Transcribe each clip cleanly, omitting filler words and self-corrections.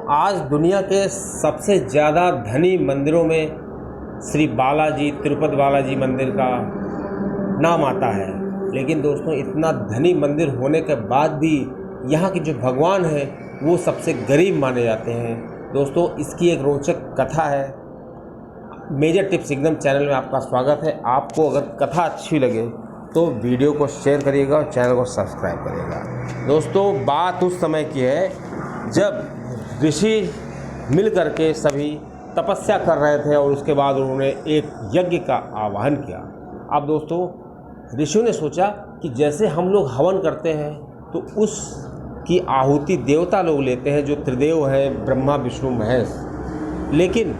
आज दुनिया के सबसे ज़्यादा धनी मंदिरों में श्री बालाजी तिरुपति बालाजी मंदिर का नाम आता है। लेकिन दोस्तों, इतना धनी मंदिर होने के बाद भी यहाँ के जो भगवान हैं वो सबसे गरीब माने जाते हैं। दोस्तों, इसकी एक रोचक कथा है। मेजर टिप्स एकदम चैनल में आपका स्वागत है। आपको अगर कथा अच्छी लगे तो वीडियो को शेयर करिएगा और चैनल को सब्सक्राइब करिएगा। दोस्तों, बात उस समय की है जब ऋषि मिल करके सभी तपस्या कर रहे थे और उसके बाद उन्होंने एक यज्ञ का आह्वान किया। अब दोस्तों, ऋषियों ने सोचा कि जैसे हम लोग हवन करते हैं तो उसकी आहुति देवता लोग लेते हैं, जो त्रिदेव हैं, ब्रह्मा विष्णु महेश। लेकिन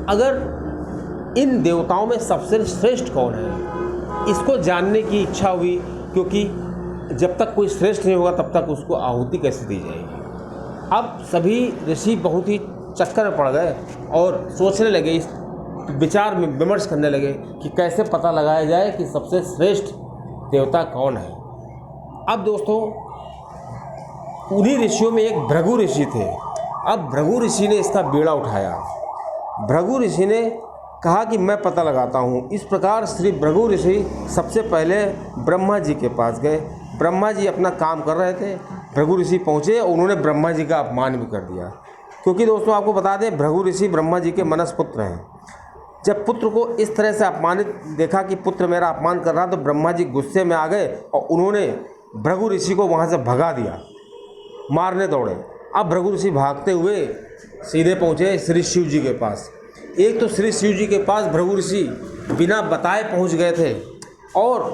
अगर इन देवताओं में सबसे श्रेष्ठ कौन है, इसको जानने की इच्छा हुई, क्योंकि जब तक कोई श्रेष्ठ नहीं होगा तब तक उसको आहुति कैसे दी जाएगी। अब सभी ऋषि बहुत ही चक्कर में पड़ गए और सोचने लगे, इस विचार में विमर्श करने लगे कि कैसे पता लगाया जाए कि सबसे श्रेष्ठ देवता कौन है। अब दोस्तों, उन्हीं ऋषियों में एक भृगु ऋषि थे। अब भृगु ऋषि ने इसका बीड़ा उठाया। भृगु ऋषि ने कहा कि मैं पता लगाता हूँ। इस प्रकार श्री भृगु ऋषि सबसे पहले ब्रह्मा जी के पास गए। ब्रह्मा जी अपना काम कर रहे थे। भृगु ऋषि पहुँचे और उन्होंने ब्रह्मा जी का अपमान भी कर दिया, क्योंकि दोस्तों आपको बता दें, भृगु ऋषि ब्रह्मा जी के मनस पुत्र हैं। जब पुत्र को इस तरह से अपमानित देखा कि पुत्र मेरा अपमान कर रहा, तो ब्रह्मा जी गुस्से में आ गए और उन्होंने भृगु ऋषि को वहाँ से भगा दिया, मारने दौड़े। अब भृगु ऋषि भागते हुए सीधे पहुँचे श्री शिव जी के पास। एक तो श्री शिव जी के पास भृगु ऋषि बिना बताए पहुँच गए थे और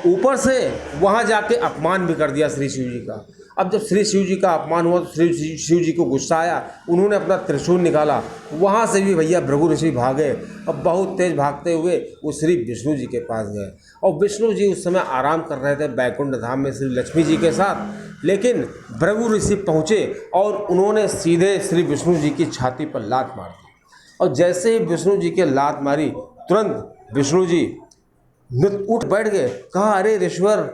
ऊपर से वहाँ जाके अपमान भी कर दिया श्री शिव जी का। अब जब श्री शिव जी का अपमान हुआ तो श्री शिव जी को गुस्सा आया, उन्होंने अपना त्रिशूल निकाला। वहाँ से भी भैया भृगु ऋषि भागे। अब बहुत तेज भागते हुए वो श्री विष्णु जी के पास गए और विष्णु जी उस समय आराम कर रहे थे बैकुंठ धाम में श्री लक्ष्मी जी के साथ। लेकिन भृगु ऋषि पहुँचे और उन्होंने सीधे श्री विष्णु जी की छाती पर लात मार दी। और जैसे ही विष्णु जी के लात मारी, तुरंत विष्णु जी उठ बैठ गए। कहा, अरे ऋषवर,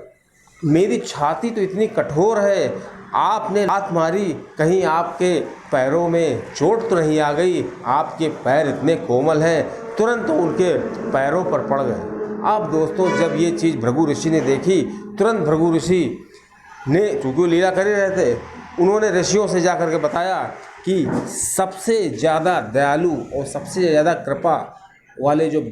मेरी छाती तो इतनी कठोर है, आपने लात मारी, कहीं आपके पैरों में चोट तो नहीं आ गई? आपके पैर इतने कोमल हैं। तुरंत उनके पैरों पर पड़ गए। अब दोस्तों, जब ये चीज़ भृगु ऋषि ने देखी, तुरंत भृगु ऋषि ने, चूँकि वो लीला कर ही रहे थे, उन्होंने ऋषियों से जा कर के बताया कि सबसे ज़्यादा दयालु और सबसे ज़्यादा कृपा वाले जो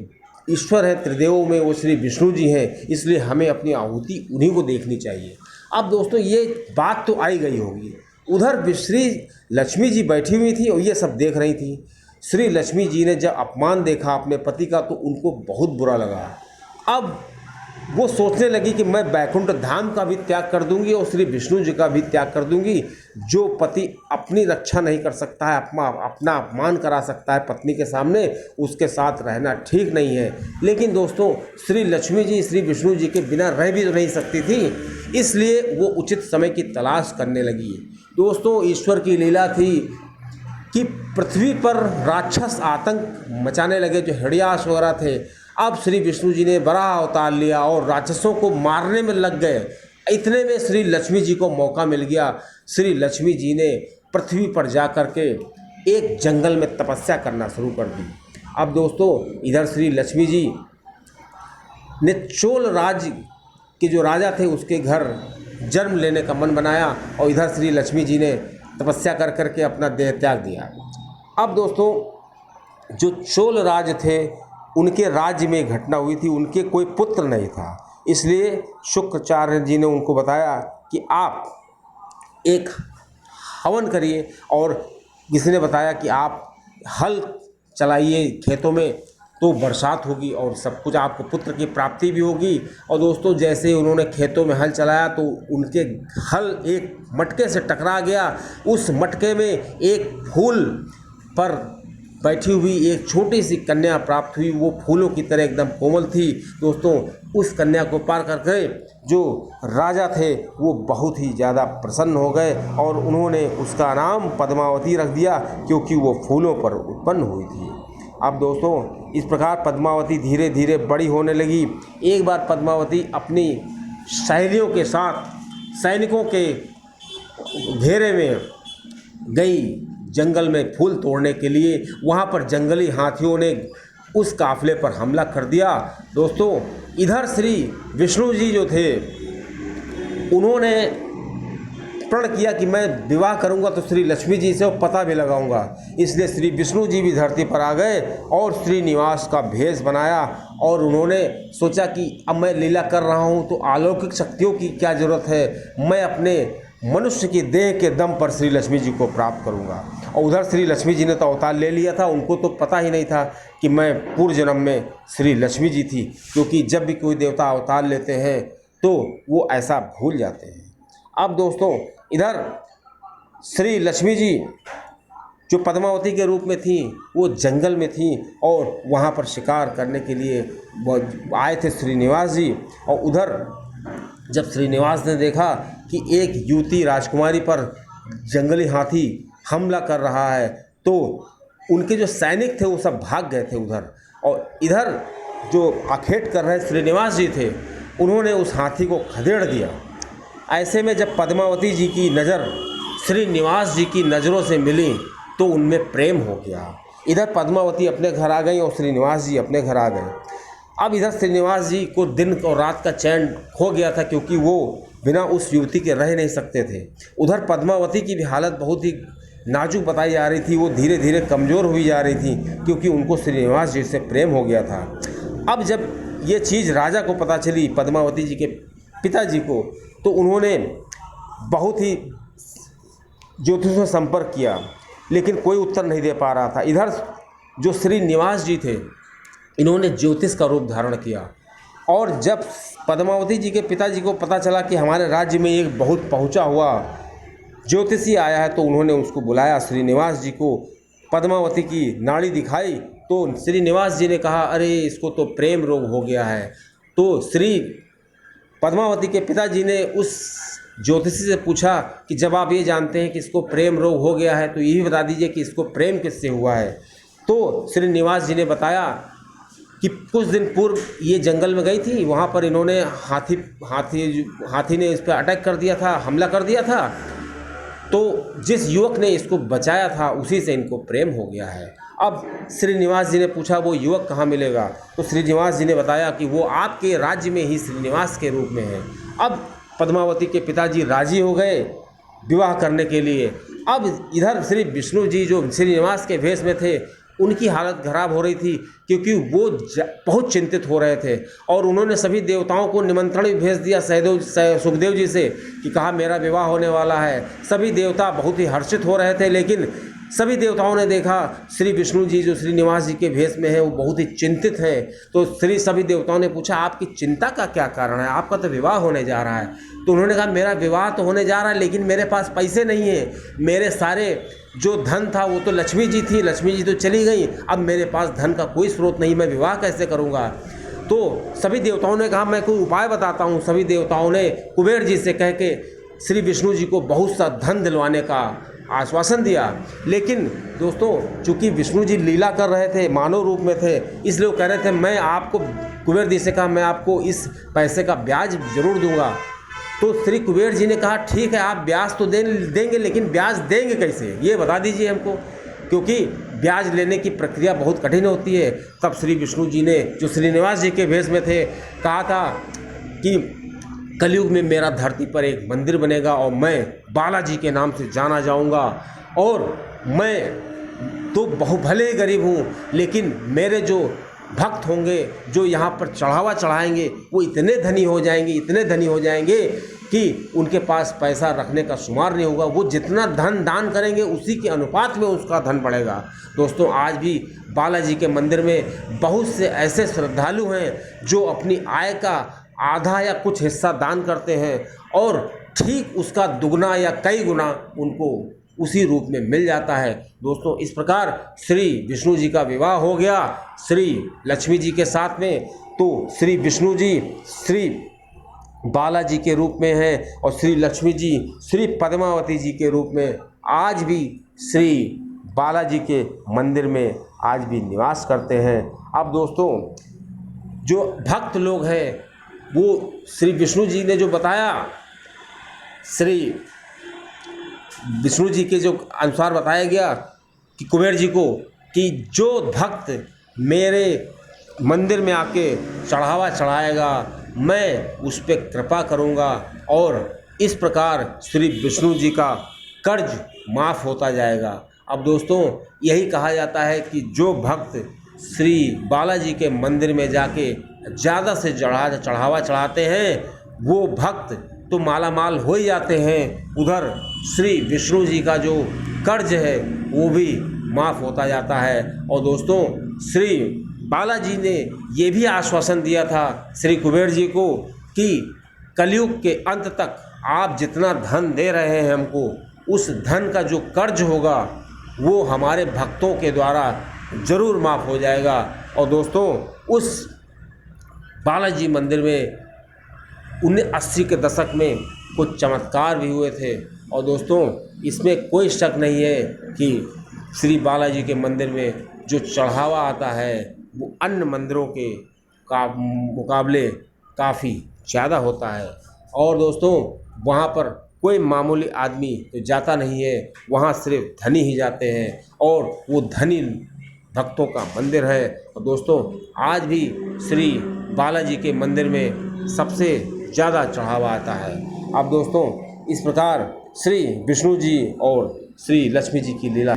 ईश्वर है त्रिदेवों में, वो श्री विष्णु जी हैं, इसलिए हमें अपनी आहुति उन्हीं को देखनी चाहिए। अब दोस्तों, ये बात तो आई गई होगी। उधर श्री लक्ष्मी जी बैठी हुई थी और ये सब देख रही थी। श्री लक्ष्मी जी ने जब अपमान देखा अपने पति का तो उनको बहुत बुरा लगा। अब वो सोचने लगी कि मैं बैकुंठ धाम का भी त्याग कर दूंगी और श्री विष्णु जी का भी त्याग कर दूंगी। जो पति अपनी रक्षा नहीं कर सकता है, अपना अपमान करा सकता है पत्नी के सामने, उसके साथ रहना ठीक नहीं है। लेकिन दोस्तों, श्री लक्ष्मी जी श्री विष्णु जी के बिना रह भी तो नहीं सकती थी, इसलिए वो उचित समय की तलाश करने लगी। दोस्तों, ईश्वर की लीला थी कि पृथ्वी पर राक्षस आतंक मचाने लगे, जो हिरण्याक्ष वगैरह थे। अब श्री विष्णु जी ने बड़ा अवतार लिया और राक्षसों को मारने में लग गए। इतने में श्री लक्ष्मी जी को मौका मिल गया। श्री लक्ष्मी जी ने पृथ्वी पर जा कर के एक जंगल में तपस्या करना शुरू कर दी। अब दोस्तों, इधर श्री लक्ष्मी जी ने चोल राज्य के जो राजा थे उसके घर जन्म लेने का मन बनाया और इधर श्री लक्ष्मी जी ने तपस्या कर करके अपना देह त्याग दिया। अब दोस्तों, जो चोल राज थे उनके राज्य में घटना हुई थी, उनके कोई पुत्र नहीं था, इसलिए शुक्राचार्य जी ने उनको बताया कि आप एक हवन करिए, और किसी ने बताया कि आप हल चलाइए खेतों में तो बरसात होगी और सब कुछ, आपको पुत्र की प्राप्ति भी होगी। और दोस्तों, जैसे उन्होंने खेतों में हल चलाया तो उनके हल एक मटके से टकरा गया। उस मटके में एक फूल पर बैठी हुई एक छोटी सी कन्या प्राप्त हुई। वो फूलों की तरह एकदम कोमल थी। दोस्तों, उस कन्या को पार करके जो राजा थे वो बहुत ही ज़्यादा प्रसन्न हो गए और उन्होंने उसका नाम पद्मावती रख दिया, क्योंकि वो फूलों पर उत्पन्न हुई थी। अब दोस्तों, इस प्रकार पद्मावती धीरे धीरे बड़ी होने लगी। एक बार पद्मावती अपनी सहेलियों के साथ सैनिकों के घेरे में गई जंगल में फूल तोड़ने के लिए वहाँ पर जंगली हाथियों ने उस काफिले पर हमला कर दिया। दोस्तों इधर श्री विष्णु जी जो थे उन्होंने प्रण किया कि मैं विवाह करूंगा तो श्री लक्ष्मी जी से और पता भी लगाऊंगा, इसलिए श्री विष्णु जी भी धरती पर आ गए और श्रीनिवास का भेष बनाया और उन्होंने सोचा कि अब मैं लीला कर रहा हूं तो अलौकिक शक्तियों की क्या ज़रूरत है, मैं अपने मनुष्य की देह के दम पर श्री लक्ष्मी जी को प्राप्त करूंगा। और उधर श्री लक्ष्मी जी ने तो अवतार ले लिया था, उनको तो पता ही नहीं था कि मैं पूर्व जन्म में श्री लक्ष्मी जी थी, क्योंकि जब भी कोई देवता अवतार लेते हैं तो वो ऐसा भूल जाते हैं। अब दोस्तों इधर श्री लक्ष्मी जी जो पद्मावती के रूप में थी वो जंगल में थी और वहाँ पर शिकार करने के लिए आए थे श्रीनिवास जी। और उधर जब श्रीनिवास ने देखा कि एक युवती राजकुमारी पर जंगली हाथी हमला कर रहा है तो उनके जो सैनिक थे वो सब भाग गए थे उधर, और इधर जो आखेट कर रहे श्रीनिवास जी थे उन्होंने उस हाथी को खदेड़ दिया। ऐसे में जब पद्मावती जी की नज़र श्रीनिवास जी की नज़रों से मिली तो उनमें प्रेम हो गया। इधर पद्मावती अपने घर आ गई और श्रीनिवास जी अपने घर आ गए। अब इधर श्रीनिवास जी को दिन और रात का चैन खो गया था, क्योंकि वो बिना उस युवती के रह नहीं सकते थे। उधर पद्मावती की भी हालत बहुत ही नाजुक बताई जा रही थी, वो धीरे धीरे कमज़ोर हुई जा रही थी, क्योंकि उनको श्रीनिवास जी से प्रेम हो गया था। अब जब ये चीज़ राजा को पता चली, पद्मावती जी के पिताजी को, तो उन्होंने बहुत ही ज्योतिष से संपर्क किया, लेकिन कोई उत्तर नहीं दे पा रहा था। इधर जो श्रीनिवास जी थे इन्होंने ज्योतिष का रूप धारण किया, और जब पद्मावती जी के पिताजी को पता चला कि हमारे राज्य में एक बहुत पहुंचा हुआ ज्योतिषी आया है, तो उन्होंने उसको बुलाया श्रीनिवास जी को, पद्मावती की नाड़ी दिखाई तो श्रीनिवास जी ने कहा अरे इसको तो प्रेम रोग हो गया है। तो श्री पद्मावती के पिताजी ने उस ज्योतिषी से पूछा कि जब आप ये जानते हैं कि इसको प्रेम रोग हो गया है तो यही बता दीजिए कि इसको प्रेम किससे हुआ है। तो श्रीनिवास जी ने बताया कि कुछ दिन पूर्व ये जंगल में गई थी, वहाँ पर इन्होंने हाथी ने इस पर अटैक कर दिया था, हमला कर दिया था, तो जिस युवक ने इसको बचाया था उसी से इनको प्रेम हो गया है। अब श्रीनिवास जी ने पूछा वो युवक कहाँ मिलेगा, तो श्रीनिवास जी ने बताया कि वो आपके राज्य में ही श्रीनिवास के रूप में है। अब पद्मावती के पिताजी राजी हो गए विवाह करने के लिए। अब इधर श्री विष्णु जी जो श्रीनिवास के भेष में थे उनकी हालत खराब हो रही थी, क्योंकि वो बहुत चिंतित हो रहे थे, और उन्होंने सभी देवताओं को निमंत्रण भी भेज दिया सुखदेव जी से कि कहा मेरा विवाह होने वाला है। सभी देवता बहुत ही हर्षित हो रहे थे, लेकिन सभी देवताओं ने देखा श्री विष्णु जी जो श्रीनिवास जी के भेष में है वो बहुत ही चिंतित हैं। तो सभी देवताओं ने पूछा आपकी चिंता का क्या कारण है, आपका तो विवाह होने जा रहा है। तो उन्होंने कहा मेरा विवाह तो होने जा रहा है, लेकिन मेरे पास पैसे नहीं है, मेरे सारे जो धन था वो तो लक्ष्मी जी थी, लक्ष्मी जी तो चली गई, अब मेरे पास धन का कोई स्रोत नहीं, मैं विवाह कैसे करूँगा। तो सभी देवताओं ने कहा मैं कोई उपाय बताता हूँ। सभी देवताओं ने कुबेर जी से कह के श्री विष्णु जी को बहुत सा धन दिलवाने का आश्वासन दिया। लेकिन दोस्तों चूँकि विष्णु जी लीला कर रहे थे, मानव रूप में थे, इसलिए वो कह रहे थे मैं आपको, कुबेर जी से कहा मैं आपको इस पैसे का ब्याज जरूर दूंगा। तो श्री कुबेर जी ने कहा ठीक है आप ब्याज तो देंगे, लेकिन ब्याज देंगे कैसे ये बता दीजिए हमको, क्योंकि ब्याज लेने की प्रक्रिया बहुत कठिन होती है। तब श्री विष्णु जी ने जो श्रीनिवास जी के भेष में थे कहा था कि कलयुग में मेरा धरती पर एक मंदिर बनेगा और मैं बालाजी के नाम से जाना जाऊंगा, और मैं तो बहुत भले गरीब हूँ, लेकिन मेरे जो भक्त होंगे जो यहाँ पर चढ़ावा चढ़ाएंगे वो इतने धनी हो जाएंगे, इतने धनी हो जाएंगे कि उनके पास पैसा रखने का शुमार नहीं होगा। वो जितना धन दान करेंगे उसी के अनुपात में उसका धन बढ़ेगा। दोस्तों आज भी बालाजी के मंदिर में बहुत से ऐसे श्रद्धालु हैं जो अपनी आय का आधा या कुछ हिस्सा दान करते हैं, और ठीक उसका दुगना या कई गुना उनको उसी रूप में मिल जाता है। दोस्तों इस प्रकार श्री विष्णु जी का विवाह हो गया श्री लक्ष्मी जी के साथ में। तो श्री विष्णु जी श्री बालाजी के रूप में हैं और श्री लक्ष्मी जी श्री पद्मावती जी के रूप में आज भी श्री बालाजी के मंदिर में आज भी निवास करते हैं। अब दोस्तों जो भक्त लोग हैं वो श्री विष्णु जी ने जो बताया श्री विष्णु जी के जो अनुसार बताया गया कि कुबेर जी को कि जो भक्त मेरे मंदिर में आके चढ़ावा चढ़ाएगा मैं उस पर कृपा करूँगा और इस प्रकार श्री विष्णु जी का कर्ज माफ़ होता जाएगा। अब दोस्तों यही कहा जाता है कि जो भक्त श्री बालाजी के मंदिर में जाके ज़्यादा से चढ़ावा चढ़ाते हैं वो भक्त तो माला माल हो ही जाते हैं, उधर श्री विष्णु जी का जो कर्ज है वो भी माफ़ होता जाता है। और दोस्तों श्री बालाजी ने ये भी आश्वासन दिया था श्री कुबेर जी को कि कलयुग के अंत तक आप जितना धन दे रहे हैं हमको, उस धन का जो कर्ज होगा वो हमारे भक्तों के द्वारा ज़रूर माफ़ हो जाएगा। और दोस्तों उस बालाजी मंदिर में 1980 के दशक में कुछ चमत्कार भी हुए थे। और दोस्तों इसमें कोई शक नहीं है कि श्री बालाजी के मंदिर में जो चढ़ावा आता है वो अन्य मंदिरों के मुकाबले काफ़ी ज़्यादा होता है। और दोस्तों वहाँ पर कोई मामूली आदमी तो जाता नहीं है, वहाँ सिर्फ धनी ही जाते हैं और वो धनी भक्तों का मंदिर है। और दोस्तों आज भी श्री बालाजी के मंदिर में सबसे ज़्यादा चढ़ावा आता है। अब दोस्तों इस प्रकार श्री विष्णु जी और श्री लक्ष्मी जी की लीला